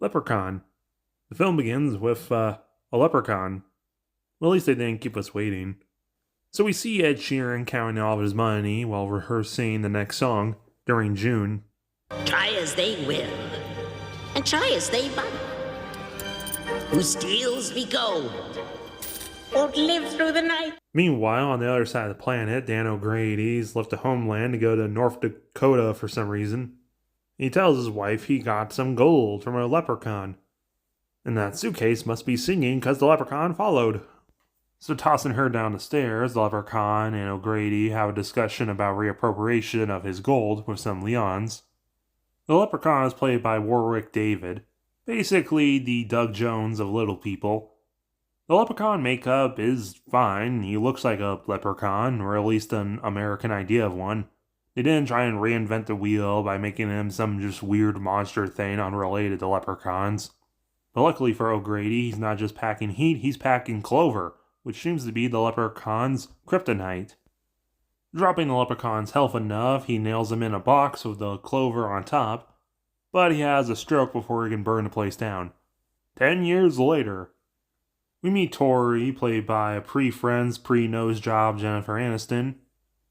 Leprechaun. The film begins with a leprechaun. Well, at least they didn't keep us waiting. So we see Ed Sheeran counting all of his money while rehearsing the next song during June. Try as they will, and try as they might. Who steals me gold won't live through the night. Meanwhile, on the other side of the planet, Dan O'Grady's left the homeland to go to North Dakota for some reason. He tells his wife he got some gold from a leprechaun. And that suitcase must be singing because the leprechaun followed. So tossing her down the stairs, the leprechaun and O'Grady have a discussion about reappropriation of his gold with some Leons. The leprechaun is played by Warwick David, basically the Doug Jones of Little People. The leprechaun makeup is fine, he looks like a leprechaun, or at least an American idea of one. They didn't try and reinvent the wheel by making him some just weird monster thing unrelated to leprechauns. But luckily for O'Grady, he's not just packing heat, he's packing clover, which seems to be the leprechaun's kryptonite. Dropping the leprechaun's health enough, he nails him in a box with the clover on top, but he has a stroke before he can burn the place down. 10 years later, we meet Tori, played by a pre-Friends, pre-nose job Jennifer Aniston.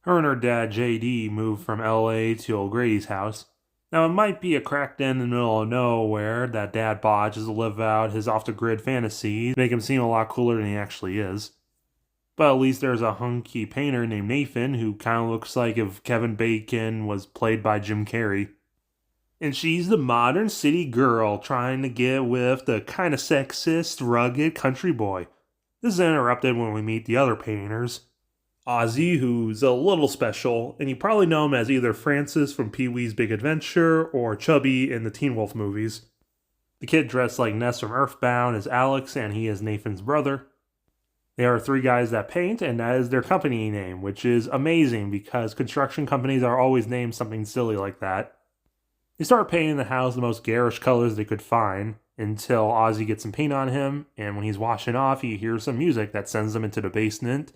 Her and her dad JD moved from LA to O'Grady's house. Now it might be a crack den in the middle of nowhere that dad bought just to live out his off-the-grid fantasies, make him seem a lot cooler than he actually is. But at least there's a hunky painter named Nathan who kind of looks like if Kevin Bacon was played by Jim Carrey. And she's the modern city girl trying to get with the kind of sexist, rugged country boy. This is interrupted when we meet the other painters. Ozzy, who's a little special, and you probably know him as either Francis from Pee-wee's Big Adventure or Chubby in the Teen Wolf movies. The kid dressed like Ness from Earthbound is Alex, and he is Nathan's brother. They are three guys that paint, and that is their company name, which is amazing because construction companies are always named something silly like that. They start painting the house the most garish colors they could find until Ozzy gets some paint on him, and when he's washing off, he hears some music that sends him into the basement,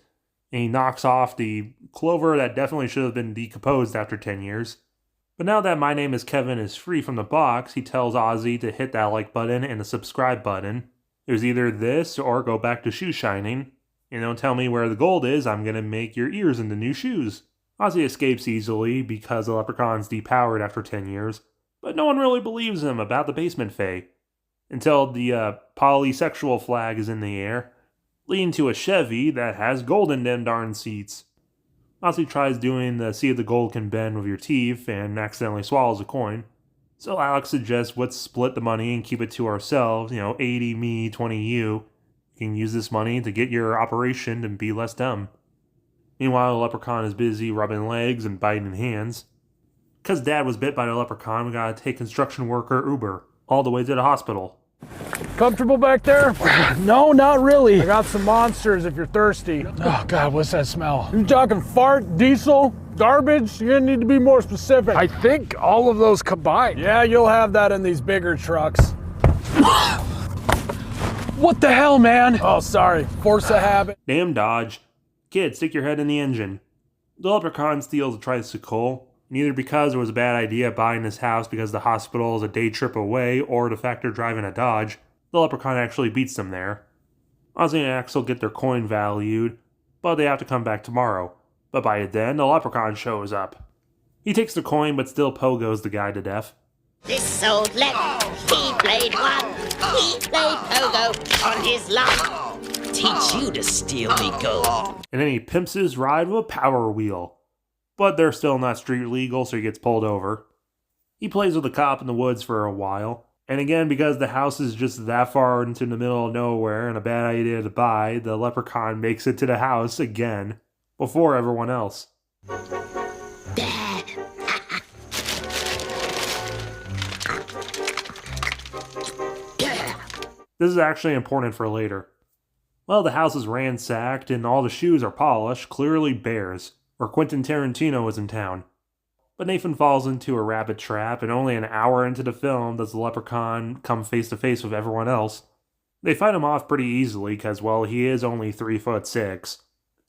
and he knocks off the clover that definitely should have been decomposed after 10 years. But now that My Name is Kevin is free from the box, he tells Ozzy to hit that like button and the subscribe button. There's either this or go back to shoe shining. And don't tell me where the gold is, I'm gonna make your ears into new shoes. Ozzy escapes easily because the leprechaun's depowered after 10 years, but no one really believes him about the basement fae. Until the polysexual flag is in the air, leading to a Chevy that has gold in them darn seats. Ozzy tries doing the see if the gold can bend with your teeth and accidentally swallows a coin. So Alex suggests let's split the money and keep it to ourselves, 80 me, 20 you. You can use this money to get your operation and be less dumb. Meanwhile, the leprechaun is busy rubbing legs and biting hands. Because Dad was bit by the leprechaun, we gotta take construction worker Uber all the way to the hospital. Comfortable back there? No, not really. I got some monsters if you're thirsty. Oh, God, what's that smell? You talking fart, diesel, garbage? You're gonna need to be more specific. I think all of those combined. Yeah, you'll have that in these bigger trucks. What the hell, man? Oh, sorry. Force of habit. Damn Dodge. Kid, stick your head in the engine. The leprechaun steals a tricycle, neither because it was a bad idea buying this house because the hospital is a day trip away or the fact they're driving a Dodge. The leprechaun actually beats them there. Ozzy and Axel get their coin valued, but they have to come back tomorrow. But by then, the leprechaun shows up. He takes the coin but still pogos the guy to death. This old lep, he played one, he played pogo on his lawn. Teach you to steal me gold. And then he pimps his ride with a power wheel. But they're still not street legal, so he gets pulled over. He plays with the cop in the woods for a while. And again, because the house is just that far into the middle of nowhere and a bad idea to buy, the leprechaun makes it to the house again, before everyone else. Dad. This is actually important for later. Well, the house is ransacked and all the shoes are polished, clearly bears, or Quentin Tarantino is in town. But Nathan falls into a rabbit trap, and only an hour into the film does the leprechaun come face to face with everyone else. They fight him off pretty easily because, well, he is only 3'6".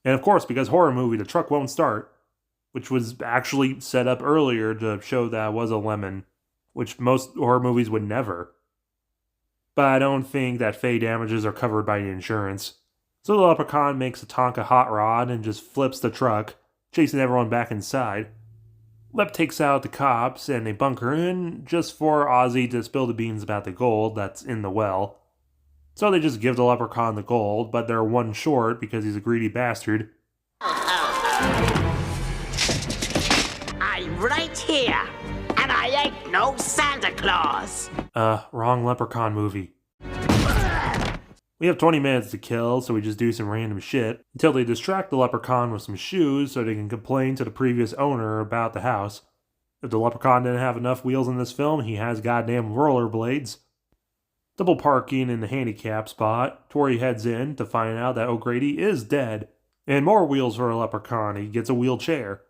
And of course, because horror movie, the truck won't start, which was actually set up earlier to show that it was a lemon, which most horror movies would never. but I don't think that Faye damages are covered by the insurance. So the Leprechaun makes a Tonka hot rod and just flips the truck, chasing everyone back inside. Lep takes out the cops and they bunker in just for Ozzy to spill the beans about the gold that's in the well. So they just give the Leprechaun the gold, but they're one short because he's a greedy bastard. I'm right here, and I ain't no Santa Claus. Wrong Leprechaun movie. We have 20 minutes to kill, so we just do some random shit until they distract the Leprechaun with some shoes so they can complain to the previous owner about the house. If the Leprechaun didn't have enough wheels in this film, he has goddamn rollerblades. Double parking in the handicap spot, Tori heads in to find out that O'Grady is dead. And more wheels for a Leprechaun, he gets a wheelchair.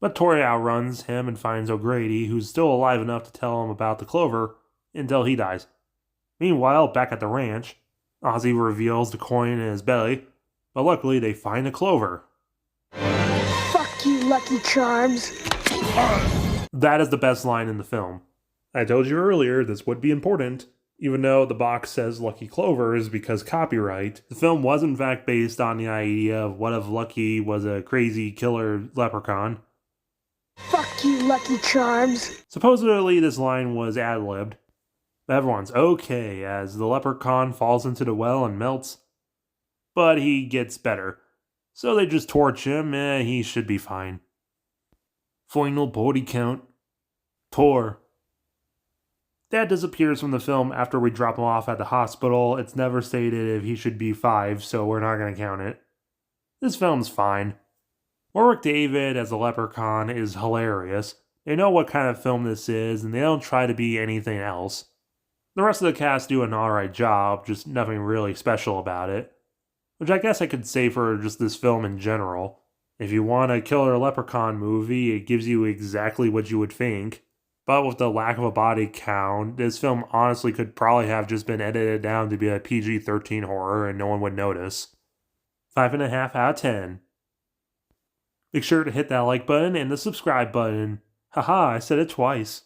But Tori outruns him and finds O'Grady, who's still alive enough to tell him about the clover, until he dies. Meanwhile, back at the ranch, Ozzy reveals the coin in his belly, but luckily they find the clover. Fuck you, Lucky Charms. That is the best line in the film. I told you earlier this would be important. Even though the box says Lucky Clovers because copyright, the film was in fact based on the idea of what if Lucky was a crazy killer leprechaun. Fuck you, Lucky Charms. Supposedly this line was ad-libbed. Everyone's okay as the leprechaun falls into the well and melts. But he gets better. So they just torch him and he should be fine. Final body count. Tor. Dad disappears from the film after we drop him off at the hospital. It's never stated if he should be 5, so we're not going to count it. This film's fine. Warwick David as a leprechaun is hilarious. They know what kind of film this is, and they don't try to be anything else. The rest of the cast do an alright job, just nothing really special about it. Which I guess I could say for just this film in general. If you want a killer leprechaun movie, it gives you exactly what you would think. But with the lack of a body count, this film honestly could probably have just been edited down to be a PG-13 horror and no one would notice. 5.5 out of 10. Make sure to hit that like button and the subscribe button. Haha, I said it twice.